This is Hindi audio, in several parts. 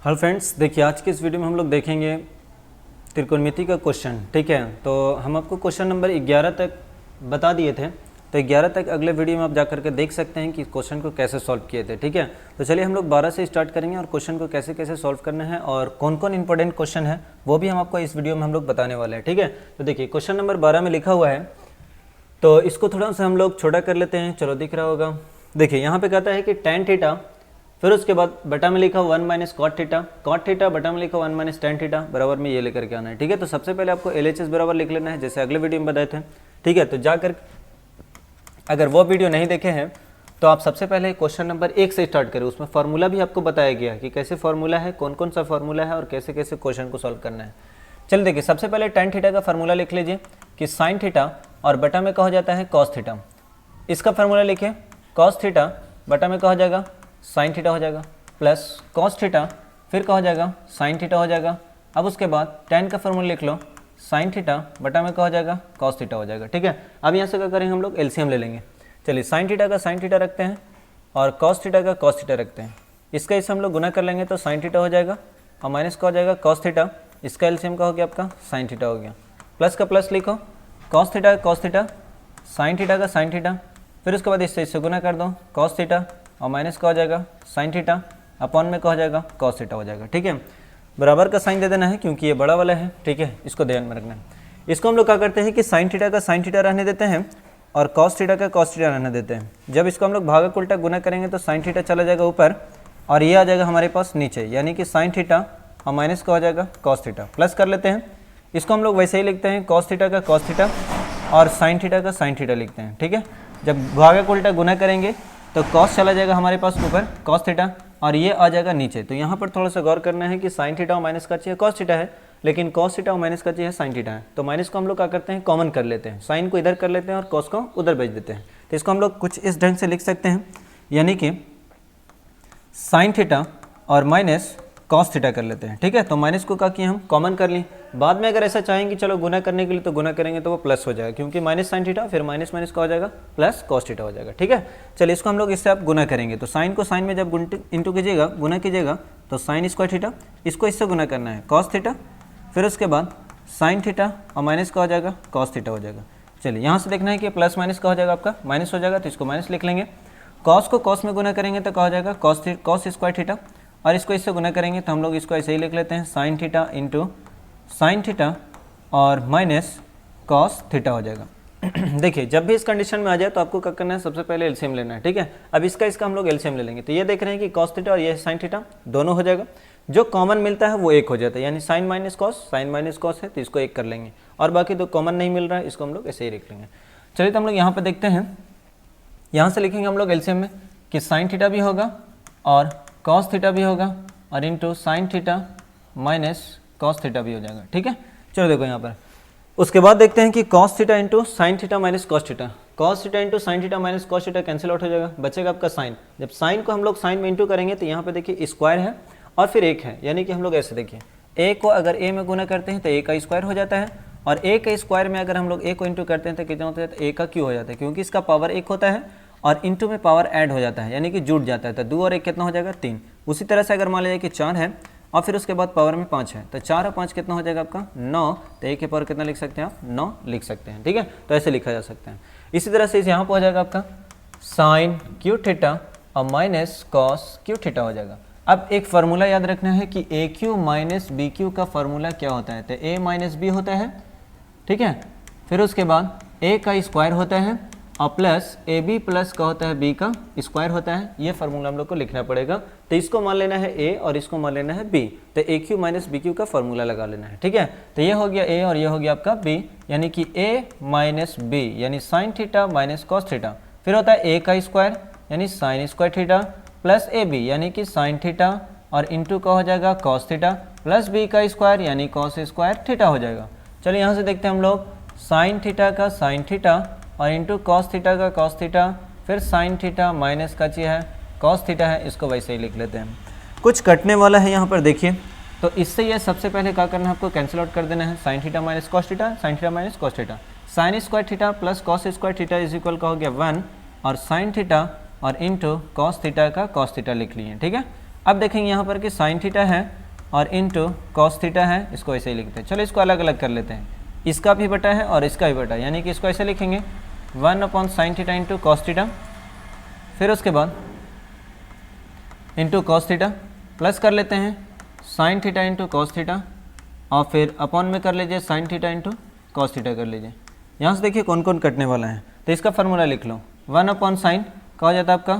हेलो फ्रेंड्स, देखिए आज के इस वीडियो में हम लोग देखेंगे त्रिकोणमिति का क्वेश्चन। ठीक है, तो हम आपको क्वेश्चन नंबर 11 तक बता दिए थे, तो 11 तक अगले वीडियो में आप जाकर के देख सकते हैं कि क्वेश्चन को कैसे सॉल्व किए थे। ठीक है, तो चलिए हम लोग 12 से स्टार्ट करेंगे और क्वेश्चन को कैसे कैसे सॉल्व करना है और कौन कौन इंपॉर्टेंट क्वेश्चन है वो भी हम आपको इस वीडियो में हम लोग बताने वाले हैं। ठीक है, तो देखिए क्वेश्चन नंबर 12 में लिखा हुआ है, तो इसको थोड़ा सा हम लोग छोटा कर लेते हैं। चलो दिख रहा होगा, देखिए यहाँ पे कहता है कि tan थीटा, फिर उसके बाद बटा में लिखा 1 माइनस कॉट थीटा बटा में लिखा 1 माइनस tan थीटा बराबर में ये लेकर के आना है। ठीक है, तो सबसे पहले आपको LHS बराबर लिख लेना है, जैसे अगले वीडियो में बताए थे। ठीक है, तो जाकर अगर वो वीडियो नहीं देखे हैं तो आप सबसे पहले क्वेश्चन नंबर 1 से स्टार्ट करें, उसमें फार्मूला भी आपको बताया गया है कि कैसे फार्मूला है, कौन कौन सा फार्मूला है और कैसे कैसे क्वेश्चन को सॉल्व करना है। चलिए देखिए, सबसे पहले tan थीटा का फार्मूला लिख लीजिए कि sin थीटा और बटा में कहा हो जाता है cos थीटा। इसका फार्मूला लिखे cos थीटा बटा में कहा हो जाएगा sin थीटा हो जाएगा, प्लस cos थीटा फिर कहा हो जाएगा sin थीटा हो जाएगा। अब उसके बाद tan का फार्मूला लिख लो, sin थीटा बटा में कहा हो जाएगा cos थीटा हो जाएगा। ठीक है, अब यहाँ से क्या करेंगे, हम लोग LCM ले लेंगे। चलिए sin थीटा का sin थीटा रखते हैं और cos थीटा का cos थीटा रखते हैं। इसका इससे हम लोग गुना कर लेंगे तो sin थीटा हो जाएगा और माइनस का हो जाएगा cos थीटा। इसका LCM का हो गया आपका sin थीटा हो गया, प्लस का प्लस लिखो, cos थीटा का cos थीटा, sin थीटा का sin थीटा, फिर उसके बाद इससे गुना कर दो cos थीटा और माइनस का हो जाएगा sin थीटा, अपॉन में का हो जाएगा cos थीटा हो जाएगा। ठीक है, बराबर का साइन दे देना है क्योंकि ये बड़ा वाला है। ठीक है, इसको ध्यान में रखना है। इसको हम लोग क्या करते हैं कि sin थीटा का sin थीटा रहने देते हैं और cos थीटा का cos थीटा रहने देते हैं। जब इसको हम लोग भागक उल्टा गुना करेंगे तो sin थीटा चला जाएगा ऊपर और ये आ जाएगा हमारे पास नीचे, यानी कि sin थीटा और माइनस का हो जाएगा cos थीटा। प्लस कर लेते हैं, इसको हम लोग वैसे ही लिखते हैं cos थीटा का cos थीटा और sin थीटा का sin थीटा लिखते हैं। ठीक है, जब भागक उल्टा गुना करेंगे तो cos चला जाएगा हमारे पास ऊपर cos थीटा और ये आ जाएगा नीचे। तो यहाँ पर थोड़ा सा गौर करना है कि sin थीटा और माइनस का चाहिए cos थीटा है, लेकिन cos थीटा और माइनस का चाहिए sin थीटा है। तो माइनस को हम लोग क्या करते हैं, कॉमन कर लेते हैं, sin को इधर कर लेते हैं और cos को उधर भेज देते हैं। तो इसको हम लोग कुछ इस ढंग से लिख सकते हैं, यानी कि sin थीटा और माइनस cos थीटा कर लेते हैं। ठीक है, तो माइनस को क्या किया, हम कॉमन कर ली। बाद में अगर ऐसा चाहेंगे चलो गुना करने के लिए तो गुना करेंगे तो वो प्लस हो जाएगा, क्योंकि माइनस sin थीटा फिर माइनस माइनस का हो जाएगा प्लस cos थीटा हो जाएगा। ठीक है, चलिए इसको हम लोग इससे आप गुना करेंगे तो साइन को साइन में जब इंटू कीजिएगा, गुना कीजिएगा तो sin स्क्वायर थीटा, इसको इससे गुना करना है cos थीटा, फिर उसके बाद sin थीटा और माइनस का हो जाएगा cos थीटा हो जाएगा। चलिए यहाँ से देखना है कि प्लस माइनस का हो जाएगा, आपका माइनस हो जाएगा तो इसको माइनस लिख लेंगे। cos को cos में गुना करेंगे तो क्या हो जाएगा cos स्क्वायर थीटा, और इसको इससे गुना करेंगे तो हम लोग इसको ऐसे ही लिख लेते हैं sin theta into sin theta और माइनस cos थीटा हो जाएगा। देखिए जब भी इस कंडीशन में आ जाए तो आपको क्या करना है, सबसे पहले LCM लेना है। ठीक है, अब इसका हम लोग LCM ले लेंगे तो ये देख रहे हैं कि cos थीटा और ये sin थीटा दोनों हो जाएगा, जो कॉमन मिलता है वो एक हो जाता है, यानी sin माइनस cos है तो इसको एक कर लेंगे, और बाकी तो कॉमन नहीं मिल रहा है, इसको हम लोग ऐसे ही लिख लेंगे। चलिए तो हम लोग यहाँ पर देखते हैं, यहाँ से लिखेंगे हम लोग LCM में कि sin थीटा भी होगा और cos थीटा भी होगा और into sin theta minus cos theta भी हो जाएगा। ठीक है, चलो देखो यहाँ पर, उसके बाद देखते हैं कि cos theta into sin theta minus cos theta, cos theta into sin theta minus cos theta cancel out हो जाएगा, बचेगा आपका sin। जब sin को हम लोग sin में इंटू करेंगे तो यहाँ पे देखिए स्क्वायर है और फिर एक है, यानी कि हम लोग ऐसे देखिए a को अगर a में गुना करते हैं तो a का स्क्वायर हो जाता है, और a के स्क्वायर में अगर हम लोग a को इंटू करते हैं तो कितना होता है, तो a का क्यू हो जाता है, क्योंकि इसका पावर एक होता है और इंटू में पावर ऐड हो जाता है, यानी कि जुड़ जाता है। तो 2 और 1 कितना हो जाएगा, 3। उसी तरह से अगर मान लीजिए कि 4 है और फिर उसके बाद पावर में 5 है तो 4 और 5 कितना हो जाएगा आपका 9, तो a के पावर कितना लिख सकते हैं आप, 9 लिख सकते हैं। ठीक है, तो ऐसे लिखा जा सकता है। इसी तरह से यहाँ पर हो जाएगा आपका sin क्यू थीटा और माइनस cos क्यू थीटा हो जाएगा। अब एक फार्मूला याद रखना है कि ए क्यू माइनस बी क्यू का फार्मूला क्या होता है, तो a माइनस बी होता है। ठीक है, फिर उसके बाद a का स्क्वायर होता है और प्लस ए बी प्लस का होता है b का स्क्वायर होता है। ये फार्मूला हम लोग को लिखना पड़ेगा, तो इसको मान लेना है a और इसको मान लेना है b, तो ए क्यू माइनस बी क्यू का फार्मूला लगा लेना है। ठीक है, तो ये हो गया a और ये हो गया आपका b, यानी कि a माइनस b यानी sin theta minus cos theta, फिर होता है a का स्क्वायर यानी sin square theta plus A B यानी कि sin थीटा और इंटू का हो जाएगा cos थीटा प्लस b का स्क्वायर यानी cos स्क्वायर थीटा हो जाएगा। चलिए यहाँ से देखते हैं हम लोग sin थीटा का sin थीटा और इंटू cos थीटा का cos थीटा, फिर sin थीटा माइनस का चाहिए है cos थीटा है, इसको वैसे ही लिख लेते हैं। कुछ कटने वाला है यहाँ पर देखिए, तो इससे ये सबसे पहले क्या करना है, आपको कैंसिल आउट कर देना है, sin theta minus cos theta, sin theta minus cos theta, sin square theta plus cos square theta is equal का हो गया 1 और sin थीटा और इंटू cos थीटा का cos थीटा लिख लिए। ठीक है, अब देखेंगे यहाँ पर कि साइन थीटा है और इंटू कॉस थीटा है, इसको ऐसे ही लिखते हैं। चलो इसको अलग अलग कर लेते हैं, इसका भी बटा है और इसका भी बटा है, यानी कि इसको ऐसे लिखेंगे 1/sin theta into cos theta, फिर उसके बाद इंटू कॉस थीटा प्लस कर लेते हैं sine theta into cos theta और फिर अपॉन में कर लीजिए sine theta into cos theta कर लीजिए। यहाँ से देखिए कौन कौन कटने वाला है, तो इसका फार्मूला लिख लो 1/sin का हो जाता है आपका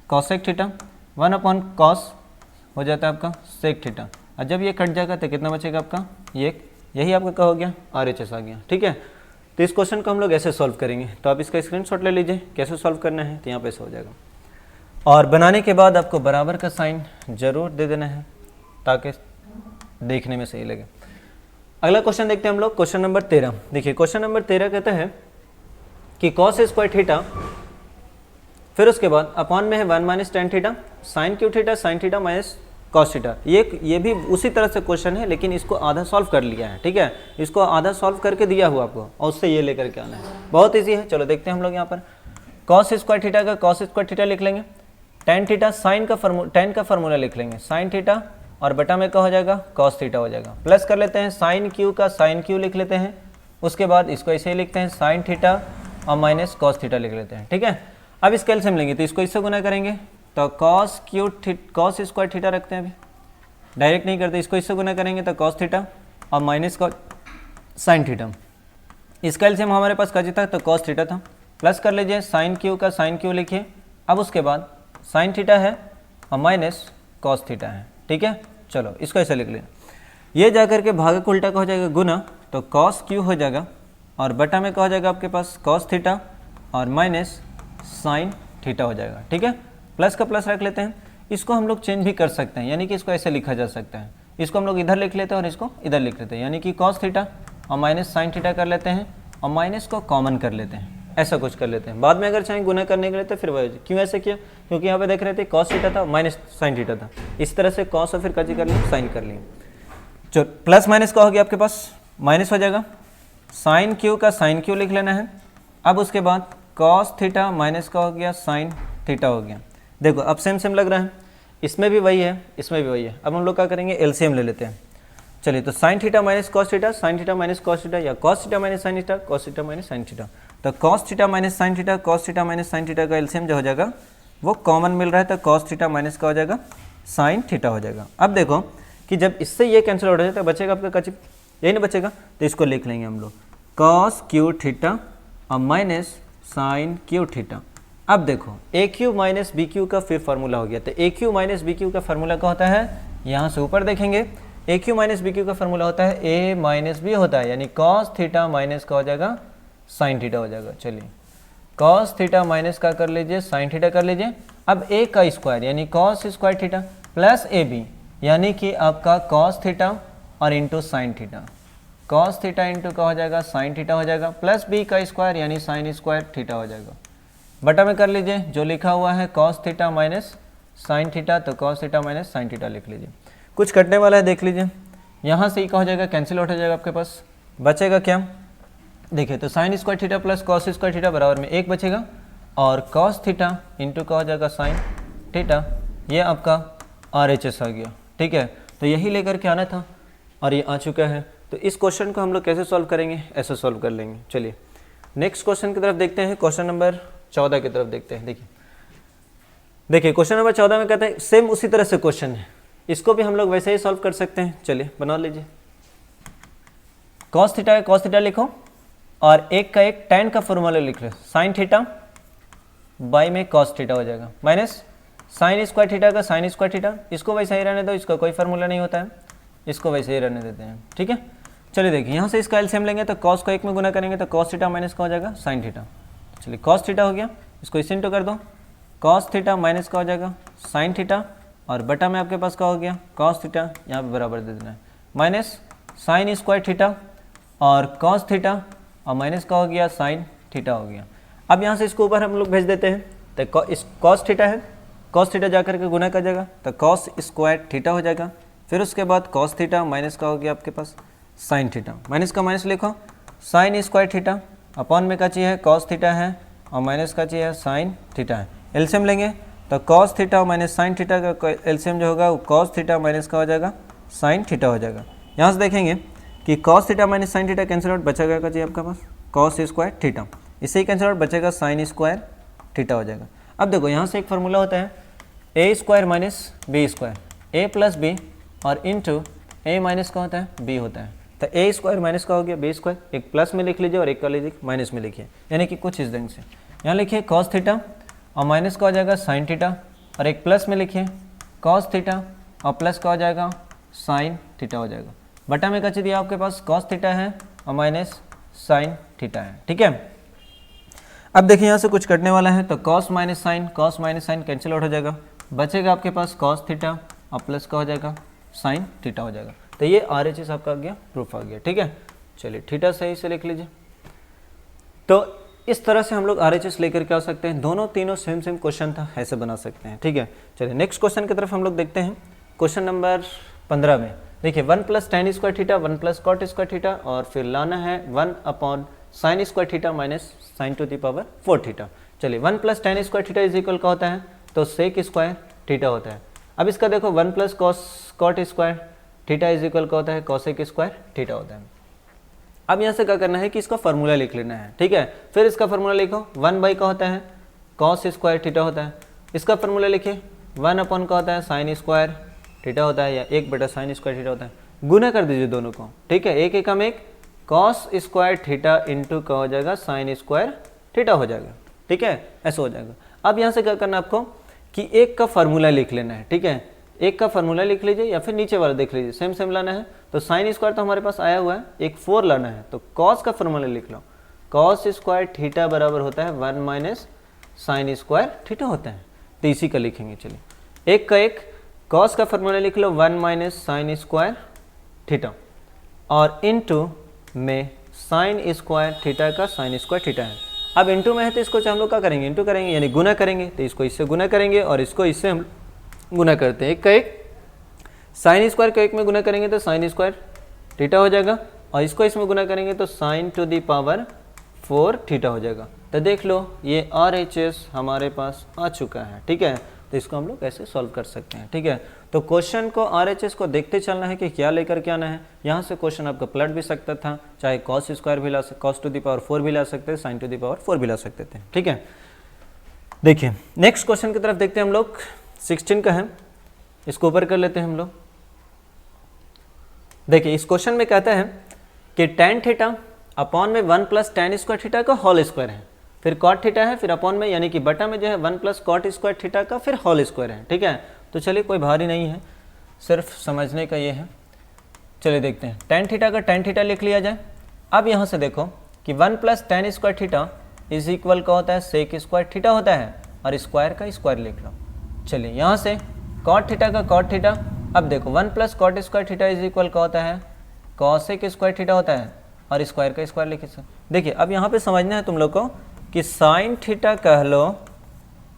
कॉसेक थीटा, 1/cos हो जाता है आपका सेक थीटा, और जब ये कट जाएगा तो कितना बचेगा आपका ये, यही आपका क्या हो गया RHS आ गया। ठीक है, तो इस क्वेश्चन को हम लोग ऐसे सॉल्व करेंगे, तो आप इसका स्क्रीनशॉट ले लीजिए कैसे सॉल्व करना है, तो यहाँ पे ऐसे हो जाएगा। और बनाने के बाद आपको बराबर का साइन जरूर दे देना है ताकि देखने में सही लगे। अगला क्वेश्चन देखते हैं हम लोग, क्वेश्चन नंबर 13। देखिए क्वेश्चन नंबर 13 कहते हैं कि कॉस स्क्वायर थीटा, फिर उसके बाद अपॉन में है 1 - tan theta sine Q theta sine theta minus cos theta. ये भी उसी तरह से क्वेश्चन है, लेकिन इसको आधा सॉल्व कर लिया है। ठीक है, इसको आधा सॉल्व करके दिया हुआ आपको और उससे ये लेकर के आना है, बहुत ईजी है। चलो देखते हैं हम लोग यहाँ पर कॉस स्क्वायर थीटा का कॉस स्क्वायर थीटा लिख लेंगे, tan थीटा tan का फार्मूला लिख लेंगे साइन थीटा और बटा में क्या हो जाएगा कॉस थीटा हो जाएगा, प्लस कर लेते हैं साइन क्यू का साइन क्यू लिख लेते हैं, उसके बाद इसको ऐसे ही लिखते हैं साइन थीटा और माइनस कॉस थीटा लिख लेते हैं। ठीक है, अब इस कैल्शियम लेंगे तो इसको इससे गुना करेंगे तो कॉस स्क्वायर थीटा रखते हैं, अभी डायरेक्ट नहीं करते, इसको इससे गुना करेंगे तो कॉस थीटा और माइनस कॉस साइन थीटा। इस कैल्शियम हमारे पास क्या था तो कॉस थीटा था, प्लस कर लीजिए साइन क्यू का साइन क्यू लिखिए, अब उसके बाद साइन थीटा है और माइनस कॉस थीटा है। ठीक है, चलो इसको ऐसे लिख लें, ये जाकर के भागक उल्टा का हो जाएगा गुना, तो कॉस क्यू हो जाएगा और बटा में क्या हो जाएगा आपके पास कॉस थीटा और माइनस साइन थीटा हो जाएगा। ठीक है, प्लस का प्लस रख लेते हैं, इसको हम लोग चेंज भी कर सकते हैं, यानी कि इसको ऐसे लिखा जा सकता है, इसको हम लोग इधर लिख लेते हैं और इसको इधर लिख लेते हैं, यानी कि कॉस थीटा और माइनस साइन थीटा कर लेते हैं और माइनस को कॉमन कर लेते हैं, ऐसा कुछ कर लेते हैं। बाद में अगर चाहें गुना करने के लिए तो फिर वही, क्यों ऐसे किया, क्योंकि यहाँ पे देख रहे थे कॉस थीटा था माइनस साइन थीटा था, इस तरह से कॉस और फिर कजी कर लिए साइन कर लिए। चलो प्लस माइनस का हो गया आपके पास माइनस हो जाएगा, साइन क्यू का साइन क्यू लिख लेना है, अब उसके बाद कॉस थीटा माइनस का हो गया साइन थीटा हो गया। देखो अब सेम सेम लग रहा है, इसमें भी वही है इसमें भी वही है। अब हम लोग क्या करेंगे एलसीएम ले लेते हैं। चलिए तो sine theta minus cos theta sine theta minus cos theta या cos theta minus sine theta cos theta minus sine theta, तो cos theta minus sine theta cos theta minus sine theta का एलसीएम जो हो जाएगा वो कॉमन मिल रहा है, तो कॉस थीटा माइनस का हो जाएगा साइन थीटा हो जाएगा। अब देखो कि जब इससे ये कैंसिल हो जाए तो बचेगा आपका कचिप, यही ना बचेगा, तो इसको लिख लेंगे हम लोग कॉस क्यू थीटा और माइनस साइन क्यू थीटा। अब देखो ए क्यू माइनस बी क्यू का फिर फार्मूला हो गया, तो ए क्यू माइनस बी क्यू का फार्मूला क्या होता है, यहाँ से ऊपर देखेंगे ए क्यू माइनस बी क्यू का फार्मूला होता है ए माइनस बी होता है, यानी कॉस थीटा माइनस का हो जाएगा साइन थीटा हो जाएगा। चलिए कॉस थीटा माइनस का कर लीजिए साइन थीटा कर लीजिए, अब ए का स्क्वायर यानी cos square theta plus A B, यानी कि आपका कॉस थीटा और into sine theta, cos theta into का हो जाएगा साइन थीटा हो जाएगा, प्लस बी का स्क्वायर यानी साइन स्क्वायर थीटा हो जाएगा। बटा में कर लीजिए जो लिखा हुआ है cos theta minus sine theta, तो cos theta minus sine theta लिख लीजिए। कुछ कटने वाला है देख लीजिए, यहाँ से ही क्या हो जाएगा कैंसिल आउट हो जाएगा, आपके पास बचेगा क्या, देखिए तो sign square theta plus cos square theta बराबर में एक बचेगा और कॉस थीटा इंटू का हो जाएगा साइन थीटा, ये आपका RHS आ गया। ठीक है, तो यही लेकर के आना था और ये आ चुका है। तो इस क्वेश्चन को हम लोग कैसे सॉल्व करेंगे, ऐसे सॉल्व कर लेंगे। चलिए नेक्स्ट क्वेश्चन की तरफ देखते हैं, क्वेश्चन नंबर 14 की तरफ देखते हैं। देखिए क्वेश्चन नंबर 14 में कहते हैं सेम उसी तरह से क्वेश्चन है, इसको भी हम लोग वैसे ही सॉल्व कर सकते हैं। चलिए बना लीजिए, कॉस थीटा लिखो और एक का एक tan का फॉर्मूला लिख लो, साइन थीटा बाई में कॉस थीटा हो जाएगा माइनस साइन स्क्वायर थीटा का साइन स्क्वायर थीटा, इसको वैसे ही रहने दो, इसका कोई फार्मूला नहीं होता है, इसको वैसे ही रहने देते हैं। ठीक है, चलिए देखिए यहाँ से इसका एलसीएम लेंगे तो कॉस को एक में गुना करेंगे तो कॉस थीटा माइनस का हो जाएगा साइन थीटा। चलिए कॉस थीटा हो गया, इसको इस इंटू कर दो, कॉस थीटा माइनस का हो जाएगा साइन थीटा और बटा में आपके पास क्या हो गया कॉस थीटा, यहाँ पे बराबर दे देना है, माइनस साइन स्क्वायर थीटा और कॉस थीटा और माइनस का हो गया साइन थीटा हो गया। अब यहाँ से इसको ऊपर हम लोग भेज देते हैं, तो इस कॉस थीटा है, कॉस थीटा जाकर के गुना कर जाएगा तो कॉस स्क्वायर थीटा हो जाएगा, फिर उसके बाद कॉस थीटा माइनस का हो गया आपके पास साइन थीटा, माइनस का माइनस लिखो साइन स्क्वायर थीटा अपॉन में का चाहिए कॉस थीटा है और माइनस का चाहिए साइन थीटा है, एलसीएम लेंगे तो cos theta minus sine theta का एलसीएम जो होगा वो कॉस थीटा माइनस का हो जाएगा साइन थीटा हो जाएगा। यहाँ से देखेंगे कि cos theta minus sine theta cancel out, बचेगा जी आपका पास कॉस स्क्वायर थीटा, इससे ही कैंसिल आउट बचेगा साइन स्क्वायर थीटा हो जाएगा। अब देखो यहाँ से एक फार्मूला होता है ए स्क्वायर माइनस बी स्क्वायर, ए प्लस बी और इंटू ए माइनस का होता है बी होता है। तो ए स्क्वायर माइनस का हो गया बी स्क्वायर, एक प्लस में लिख लीजिए और एक का लीजिए माइनस में लिखिए, यानी कि कुछ इस ढंग से यहाँ लिखिए कॉस थीटा और माइनस का हो जाएगा साइन थीटा और एक प्लस में लिखिए कॉस थीटा और प्लस का हो जाएगा साइन थीटा हो जाएगा। बटा में कच दिया आपके पास कॉस थीटा है और माइनस साइन थीटा है, ठीक है। अब देखिए यहाँ से कुछ कटने वाला है तो cos minus sine cancel out हो जाएगा, बचेगा आपके पास कॉस थीटा और प्लस का हो जाएगा साइन थीटा हो जाएगा। तो ये RHS आपका आ गया, प्रूफ आ गया, ठीक है। चलिए थीटा सही से लिख लीजिए। तो इस तरह से हम लोग RHS लेकर के आ सकते हैं, दोनों तीनों सेम क्वेश्चन था, ऐसे बना सकते हैं, ठीक है। चलिए नेक्स्ट क्वेश्चन की तरफ हम लोग देखते हैं। क्वेश्चन नंबर 15 में देखिए 1 plus tan square theta 1 plus cot square theta और फिर लाना है 1 upon sine square theta minus sine to the power 4 theta. चलिए 1 plus tan square theta is equal का होता है तो सेक स्क्वायर थीटा होता है। अब इसका देखो 1 plus cot square theta is equal का होता है कॉसेक स्क्वायर थीटा होता है। अब यहाँ से क्या करना है कि इसका फार्मूला लिख लेना है, ठीक है। फिर इसका फार्मूला लिखो 1 बाई का होता है कॉस स्क्वायर थीटा होता है, इसका फार्मूला लिखिए 1 अपॉन का होता है साइन स्क्वायर थीटा होता है या 1 बटा साइन स्क्वायर थीटा होता है, गुना कर दीजिए दोनों को, ठीक है। एक एकम एक कॉस स्क्वायर थीटा इंटू का हो जाएगा साइन स्क्वायर थीटा हो जाएगा, ठीक है, ऐसा हो जाएगा। अब यहाँ से क्या करना है आपको कि एक का फार्मूला लिख लेना है, ठीक है। एक का फार्मूला लिख लीजिए या फिर नीचे वाला देख लीजिए, सेम लाना है। तो साइन स्क्वायर तो हमारे पास आया हुआ है, एक 4 लाना है तो कॉस का फार्मूला लिख लो, कॉस स्क्वायर थीटा बराबर होता है 1 माइनस साइन स्क्वायर थीटा होता है, तो इसी का लिखेंगे। चलिए एक का एक कॉस का फार्मूला लिख लो 1 माइनस साइन स्क्वायर थीटा और इनटू में साइन स्क्वायर थीटा का साइन स्क्वायर थीटा है। अब इनटू में है तो इसको हम लोग क्या करेंगे, इनटू करेंगे यानी गुना करेंगे, तो इसको इससे गुना करेंगे और इसको इससे हम गुना करते हैं। एक का एक साइन स्क्वायर को एक में गुना करेंगे तो साइन स्क्वायर थीटा हो जाएगा और इसको इसमें गुना करेंगे तो sine to the power 4 theta हो जाएगा। तो देख लो ये RHS हमारे पास आ चुका है, ठीक है। तो इसको हम लोग ऐसे सॉल्व कर सकते हैं, ठीक है। तो क्वेश्चन को RHS को देखते चलना है कि क्या लेकर के आना है। यहाँ से क्वेश्चन आपका पलट भी सकता था, चाहे कॉस स्क्वायर भी ला सकते, कॉस टू दी पावर 4 भी ला सकते, साइन टू दी पावर 4 भी ला सकते थे, ठीक है। देखिए नेक्स्ट क्वेश्चन की तरफ देखते हैं हम लोग, 16 का है, इसको ऊपर कर लेते हैं हम लोग। देखिए इस क्वेश्चन में कहता है कि tan थीटा अपॉन में 1 प्लस tan स्क्वायर थीटा का होल स्क्वायर है, फिर कॉट थीटा है, फिर अपॉन में यानी कि बटा में जो है 1 प्लस कॉट स्क्वायर थीटा का फिर होल स्क्वायर है, ठीक है। तो चलिए कोई भारी नहीं है, सिर्फ समझने का ये है। चलिए देखते हैं tan थीटा का tan थीटा लिख लिया जाए। अब यहाँ से देखो कि 1 plus tan square theta is equal का होता है सेक स्क्वायर थीटा होता है और स्क्वायर का स्क्वायर लिख लो। चलिए यहाँ से कॉट थीटा का कॉट थीटा, अब देखो 1 plus cot square theta is equal का होता है कॉसेक स्क्वायर थीटा होता है और स्क्वायर का स्क्वायर लिखे। देखिए अब यहाँ पे समझना है तुम लोग को कि साइन थीटा कह लो,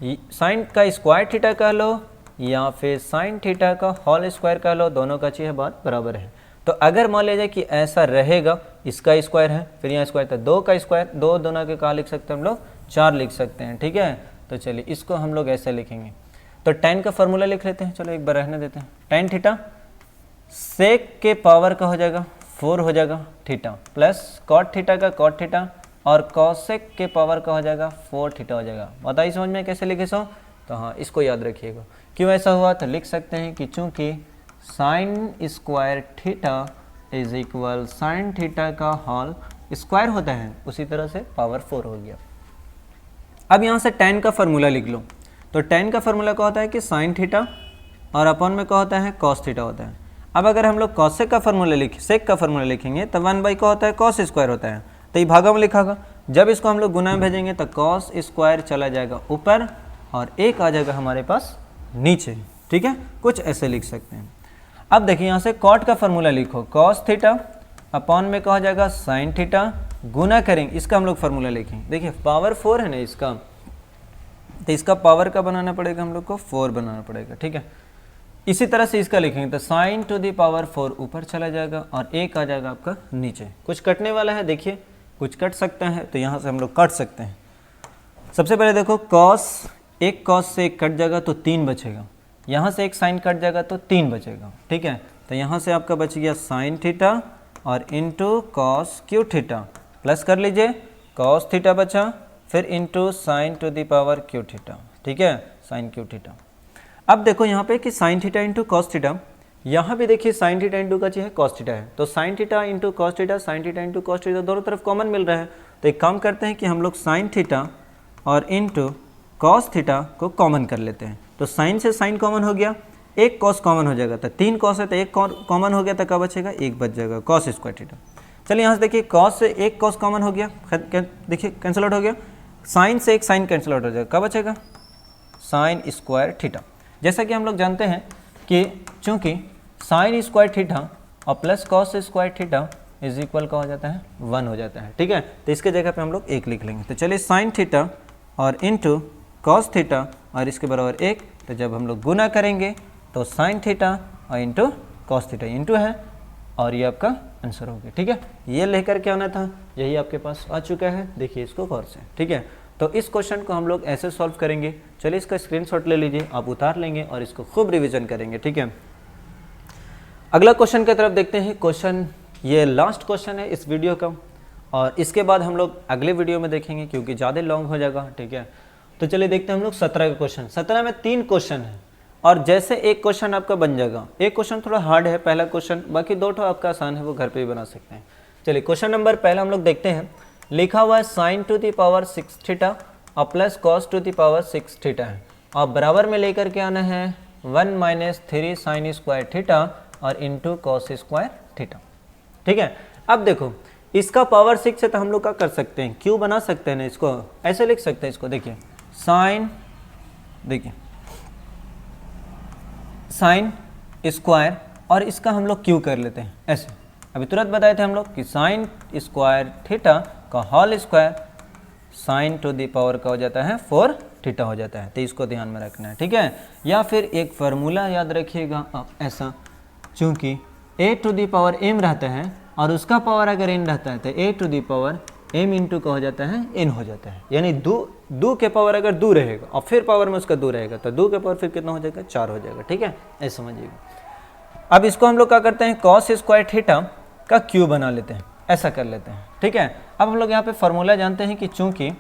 साइन का स्क्वायर थीटा कह लो या फिर साइन थीटा का होल स्क्वायर कह लो, दोनों का चीज़ बात बराबर है। तो अगर मान लीजिए कि ऐसा रहेगा, इसका स्क्वायर है फिर यहाँ स्क्वायर था, 2 का स्क्वायर, 2 दोनों के कहा लिख सकते हैं हम लोग 4 लिख सकते हैं, ठीक है। तो चलिए इसको हम लोग ऐसे लिखेंगे। तो tan का फार्मूला लिख लेते हैं, चलो एक बार रहने देते हैं। tan थीटा सेक के पावर का हो जाएगा 4 हो जाएगा थीटा प्लस कॉट थीटा का कॉट थीटा और कॉसेक के पावर का हो जाएगा 4 थीटा हो जाएगा। बताइए समझ में कैसे लिखे सो? तो हाँ इसको याद रखिएगा। क्यों ऐसा हुआ? तो लिख सकते हैं कि चूंकि sign square theta is equal sign theta का होल स्क्वायर होता है, उसी तरह से पावर 4 हो गया। अब यहाँ से tan का फार्मूला लिख लो। तो tan का फार्मूला क्या होता है कि साइन थीटा और अपॉन में क्या होता है कॉस थीटा होता है। अब अगर हम लोग कॉसेक का फार्मूला सेक का फार्मूला लिखेंगे तो 1 बाई का होता है कॉस स्क्वायर होता है, तो ये भागा में लिखागा। जब इसको हम लोग गुना में भेजेंगे तो कॉस स्क्वायर चला जाएगा ऊपर और एक आ जाएगा हमारे पास नीचे, ठीक है। कुछ ऐसे लिख सकते हैं। अब देखिए यहाँ से कॉट का फार्मूला लिखो, कॉस थीटा अपॉन में कहा जाएगा साइन थीटा, गुना करेंगे, इसका हम लोग फार्मूला लिखेंगे। देखिए पावर 4 है ना इसका, तो इसका पावर का बनाना पड़ेगा हम लोग को 4 बनाना पड़ेगा, ठीक है। इसी तरह से इसका लिखेंगे तो साइन टू दी पावर 4 ऊपर चला जाएगा और एक आ जाएगा आपका नीचे। कुछ कटने वाला है, देखिए कुछ कट सकता है, तो यहाँ से हम लोग काट सकते हैं। सबसे पहले देखो कॉस एक कॉस से एक कट जाएगा तो 3 बचेगा, यहाँ से एक साइन कट जाएगा तो 3 बचेगा, ठीक है। तो यहाँ से आपका बच गया साइन थीटा और into cos Q theta, plus कर लीजिए कॉस थीटा बचा, फिर into sine to the power Q theta, ठीक है, साइन क्यू थीटा। अब देखो यहाँ पे कि sine theta into cos theta, यहाँ भी देखिए साइन थीटा इंटू का चाहिए कॉस थीटा है, तो sine theta into cos theta, sine theta into cos theta दोनों तरफ कॉमन मिल रहा है। तो एक काम करते हैं कि हम लोग साइन थीटा और इंटू कॉस थीटा को कॉमन कर लेते हैं। तो साइन से साइन कॉमन हो गया, एक कॉस कॉमन हो जाएगा, तो 3 कॉस है तो एक कॉमन हो गया, तो क्या बचेगा, एक बच जाएगा कॉस स्क्वायर थीटा। चलिए यहाँ से देखिए कॉस से एक कॉस कॉमन हो गया, देखिए कैंसिल आउट हो गया, साइन से एक साइन कैंसिल आउट हो जाएगा, क्या बचेगा, साइन स्क्वायर थीटा। जैसा कि हम लोग जानते हैं कि चूँकि साइन स्क्वायर थीटा और plus cos square theta is equal का हो जाता है 1 हो जाता है, ठीक है। तो इसके जगह पे हम लोग 1 लिख लेंगे। तो चलिए साइन थीटा और इंटू कॉस थीटा और इसके बराबर 1, तो जब हम लोग गुना करेंगे तो साइन थीटा और इंटू कॉस थीटा इंटू है और ये आपका आंसर हो गया, ठीक है। ये लेकर के आना था, यही आपके पास आ चुका है, देखिए इसको गौर से, ठीक है। तो इस क्वेश्चन को हम लोग ऐसे सॉल्व करेंगे। चलिए इसका स्क्रीनशॉट ले लीजिए, आप उतार लेंगे और इसको खूब रिविजन करेंगे, ठीक है। अगला क्वेश्चन की तरफ देखते हैं। क्वेश्चन ये लास्ट क्वेश्चन है इस वीडियो का, और इसके बाद हम लोग अगले वीडियो में देखेंगे क्योंकि ज़्यादा लॉन्ग हो जाएगा, ठीक है। तो चलिए देखते हैं हम लोग 17 का क्वेश्चन। 17 में 3 क्वेश्चन है और जैसे एक क्वेश्चन आपका बन जाएगा, एक क्वेश्चन थोड़ा हार्ड है पहला क्वेश्चन, बाकी 2 आपका आसान है, वो घर पे भी बना सकते हैं। चलिए क्वेश्चन नंबर पहला हम लोग देखते हैं। लिखा हुआ है sine to the power 6 theta और plus cos to the power 6 theta है, और बराबर में लेकर के आना है 1 माइनस 3 साइन स्क्वायर थीटा और इंटू कॉस स्क्वायर थीटा, ठीक है। अब देखो इसका पावर 6 है तो हम लोग क्या कर सकते हैं, क्यों बना सकते हैं ना, इसको ऐसे लिख सकते हैं, इसको देखिए साइन, देखिए साइन स्क्वायर और इसका हम लोग क्यों कर लेते हैं ऐसे, अभी तुरंत बताए थे हम लोग कि साइन स्क्वायर थीटा का whole square sine to the power का हो जाता है 4 थीटा हो जाता है, तो इसको ध्यान में रखना है, ठीक है। या फिर एक फार्मूला याद रखिएगा आप ऐसा, चूँकि a to the power m रहता है और उसका पावर अगर n रहता है तो a to the power m into का हो जाता है n हो जाता है, यानी दो के पावर अगर 2 रहेगा और फिर पावर में उसका 2 रहेगा तो 2 के पावर फिर कितना हो जाएगा, 4 हो जाएगा, ठीक है, ऐसे समझिएगा। अब इसको हम लोग क्या करते हैं, कॉस स्क्वायर थीटा का क्यू बना लेते हैं, ऐसा कर लेते हैं, ठीक है। अब हम लोग यहाँ पे फार्मूला जानते हैं कि चूँकि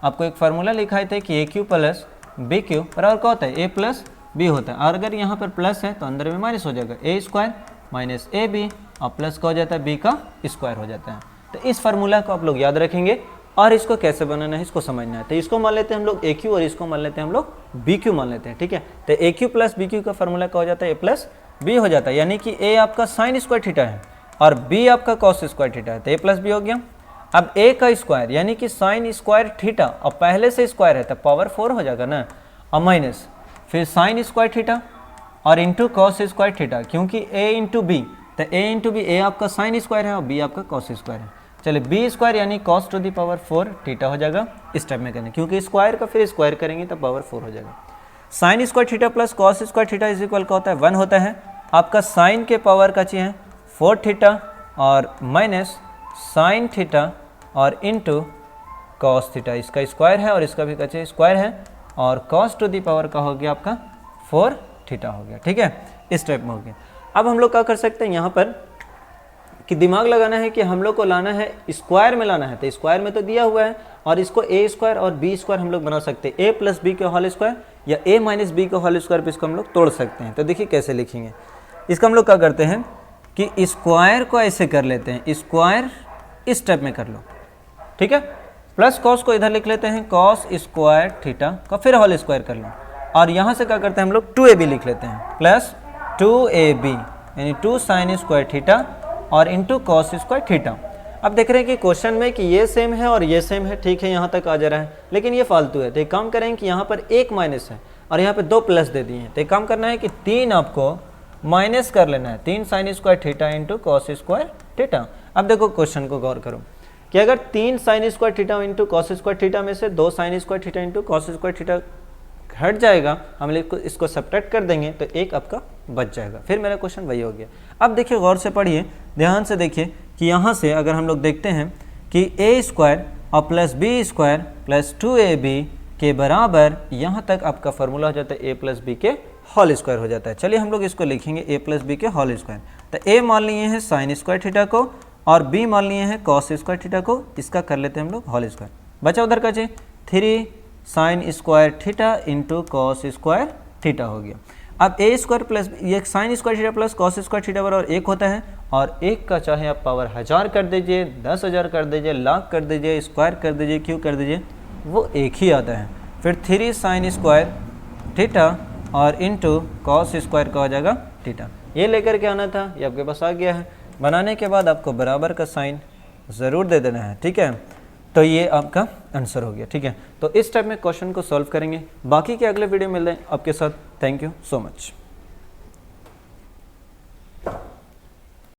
आपको एक फार्मूला लिखा है कि ए क्यू प्लस बी क्यू बराबर क्या होता है, ए प्लस बी होता है, और अगर यहाँ पर प्लस है तो अंदर में माइनस हो जाएगा, ए स्क्वायर माइनस ए बी और प्लस का हो जाता है बी का स्क्वायर हो जाता है। तो इस फार्मूला को आप लोग याद रखेंगे और इसको कैसे बनाना है इसको समझना है। तो इसको मान लेते हैं हम लोग ए क्यू और इसको मान लेते हैं हम लोग बी क्यू मान लेते हैं, ठीक है। तो ए क्यू प्लस बी क्यू का फार्मूला क्या हो जाता है, ए प्लस बी हो जाता है, यानी कि ए आपका साइन स्क्वायर थीटा है और बी आपका कॉस स्क्वायर थीटा है, तो ए प्लस बी हो गया। अब ए का स्क्वायर यानी कि साइन स्क्वायर थीटा और पहले से स्क्वायर है तो पावर 4 हो जाएगा ना, और माइनस फिर साइन स्क्वायर थीटा और इंटू कॉस स्क्वायर थीटा, क्योंकि ए इंटू बी, तो ए इंटू बी, ए आपका साइन स्क्वायर है और बी आपका कॉस स्क्वायर है। चलिए बी स्क्वायर यानी cos to the power 4 theta हो जाएगा इस टाइप में करने, क्योंकि स्क्वायर का फिर स्क्वायर करेंगे तो पावर 4 हो जाएगा। Sign square theta plus cos square theta is equal का होता है 1 होता है, आपका साइन के पावर का चाहिए 4 थीटा और माइनस साइन थीटा और इंटू कॉस थीटा, इसका स्क्वायर है और इसका भी कच्चे स्क्वायर है, और कॉस टू दी पावर का हो गया आपका 4 थीटा हो गया, ठीक है, इस टाइप में हो गया। अब हम लोग क्या कर सकते हैं यहाँ पर कि दिमाग लगाना है कि हम लोग को लाना है स्क्वायर में लाना है, तो स्क्वायर में तो दिया हुआ है और इसको ए स्क्वायर और बी स्क्वायर हम लोग बना सकते हैं, ए प्लस बी के होल स्क्वायर या ए माइनस बी के होल स्क्वायर पे इसको हम लोग तोड़ सकते हैं। तो देखिए कैसे लिखेंगे इसका, हम लोग क्या करते हैं कि स्क्वायर को ऐसे कर लेते हैं, स्क्वायर इस टाइप में कर लो, ठीक है, प्लस कॉस को इधर लिख लेते हैं कॉस स्क्वायर थीटा का फिर होल स्क्वायर कर लो, और यहाँ से क्या करते हैं हम लोग 2ab लिख लेते हैं प्लस 2ab यानी 2 साइन स्क्वायर थीटा और इंटू कॉस स्क्वायर थीटा। अब देख रहे हैं कि क्वेश्चन में कि ये सेम है और ये सेम है, ठीक है, यहाँ तक आ जा रहा है, लेकिन ये फालतू है। तो एक काम करें कि यहाँ पर एक माइनस है और यहाँ पे 2 प्लस दे दिए हैं, तो एक काम करना है कि 3 आपको माइनस कर लेना है, 3 sine square theta into cos square theta. अब देखो क्वेश्चन को गौर करो कि अगर 3 sine square theta into cos square theta में से 2 sign square theta into cos square theta हट जाएगा, हम इसको सब्ट्रैक्ट कर देंगे तो एक आपका बच जाएगा, फिर मेरा क्वेश्चन वही हो गया। अब देखिए गौर से पढ़िए, ध्यान से देखिए कि यहाँ से अगर हम लोग देखते हैं कि ए स्क्वायर और plus B square plus 2ab के बराबर यहाँ तक आपका फॉर्मूला हो जाता है ए प्लस बी के होल स्क्वायर हो जाता है। चलिए हम लोग इसको लिखेंगे ए प्लस बी के होल स्क्वायर। तो ए मान लिए हैं साइन स्क्वायर थीटा को और बी मान लिए हैं कॉस स्क्वायर थीटा को, इसका कर लेते हैं हम लोग होल स्क्वायर। बचा उधर का जी 3 sine square theta into cos square theta हो गया। अब ए स्क्वायर प्लस ये sign square theta plus cos square theta बराबर 1 होता है, और 1 का चाहे आप पावर 1000 कर दीजिए, 10,000 कर दीजिए, लाख कर दीजिए, स्क्वायर कर दीजिए, क्यों कर दीजिए, वो एक ही आता है। फिर 3 साइन स्क्वायर थीटा और इंटू कॉस स्क्वायर का हो जाएगा थीटा। ये लेकर के आना था, ये आपके पास आ गया है। बनाने के बाद आपको बराबर का साइन ज़रूर दे देना है, ठीक है। तो ये आपका आंसर हो गया, ठीक है। तो इस टाइप में क्वेश्चन को सॉल्व करेंगे। बाकी के अगले वीडियो मिल रहे हैं आपके साथ। Thank you so much.